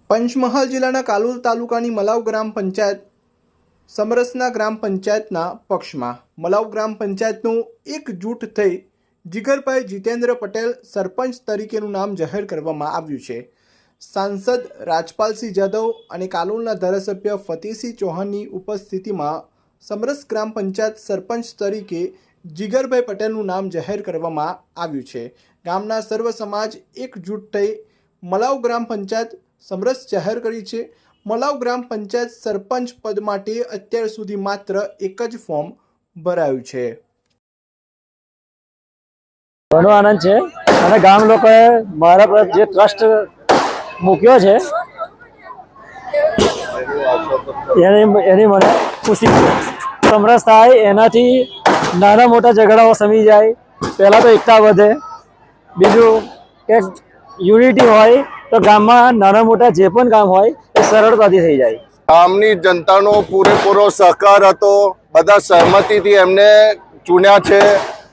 પંચમહાલ જિલ્લાના કાલોલ તાલુકાની મલાવ ગ્રામ પંચાયત સમરસના ગ્રામ પંચાયતના પક્ષમાં મલાવ ગ્રામ પંચાયતનું એકજૂટ થઈ જીગરભાઈ જીતેન્દ્ર પટેલ સરપંચ તરીકેનું નામ જાહેર કરવામાં આવ્યું છે। સાંસદ રાજપાલસિંહ જાદવ અને કાલોલના ધારાસભ્ય ફતેહસિંહ ચૌહાણની ઉપસ્થિતિમાં સમરસ ગ્રામ પંચાયત સરપંચ તરીકે જીગરભાઈ પટેલનું નામ જાહેર કરવામાં આવ્યું છે। ગામના સર્વ સમાજ એકજૂટ થઈ મલાવ ગ્રામ પંચાયત સમરસ જાહેર કરી છે। મલાવ ગ્રામ પંચાયત સરપંચ પદ માટે અત્યાર સુધી માત્ર એક જ ફોર્મ ભરાયું છે। ઘણો આનંદ છે અને ગામ લોકોએ મારા પર જે ટ્રસ્ટ મૂક્યો છે એની મને ખુશી છે। સમરસ થાય એનાથી નાના મોટા ઝઘડાઓ સમી જાય। પહેલાં તો એકતા વધે, બીજું કે યુનિટી હોય તો ગામમાં નાના મોટા જે પણ કામ હોય એ સરળતાથી થઈ જાય। ગામની જનતાનો પૂરેપૂરો સહકાર હતો, બધા સહમતિથી એમને ચૂન્યા છે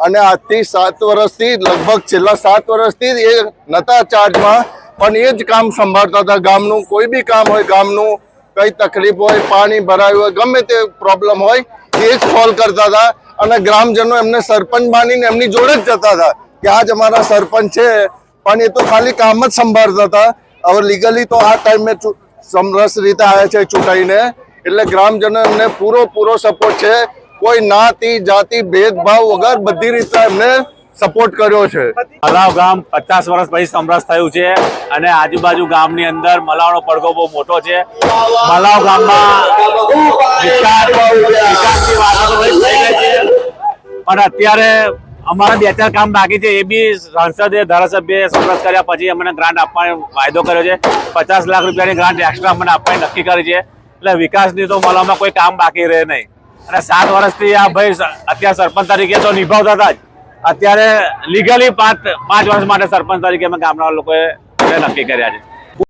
અને આજથી 7 વર્ષથી લગભગ છેલ્લા 7 વર્ષથી એ નતા ચાર્જમાં, પણ એ જ કામ સંભાળતા હતા। ગામનું કોઈ બી કામ હોય, ગામનું કઈ તકલીફ હોય, પાણી ભરાયું હોય, ગમે તે પ્રોબ્લેમ હોય એ જ સોલ્વ કરતા હતા અને ગ્રામજનો એમને સરપંચ માનીને એમની જોડે જ જતા હતા કે આજ અમારા સરપંચ છે, પણ એ તો ખાલી કામ જ સંભાળતા હતા। હવે લીગલી તો આ ટાઈમે સમરસ રીતે આવ્યા છે ચૂંટાઈને, એટલે ગ્રામજનો એમને પૂરો સપોર્ટ છે। કોઈ નાતી જાતિ ભેદભાવ વગર બધી રીતે એમને સપોર્ટ કર્યો છે। મલાવ ગામ 50 વર્ષ પછી સમરસ થયું છે અને આજુબાજુ ગામની અંદર મલાવનો પડઘો બહુ મોટો છે। મલાવ ગામમાં વિકાસની વાતો તો થઈ ગઈ છે, પણ અત્યારે અમારા 2-4 કામ બાકી છે। એ બી સાંસદે ધારાસભ્યએ સમરસ કર્યા પછી અમને ગ્રાન્ટ આપવાનો વાયદો કર્યો છે। 50 લાખ રૂપિયાની ગ્રાન્ટ એક્સ્ટ્રા અમને આપવાની નક્કી કરી છે, એટલે વિકાસની તો મલાવમાં કોઈ કામ બાકી રહે નહીં। અને 7 વર્ષથી આ ભાઈ અત્યારે સરપંચ તરીકે તો નિભાવતા હતા જ, અત્યારે લીગલી 5 વર્ષ માટે સરપંચ તરીકે અમે ગામના લોકોએ નક્કી કર્યા છે।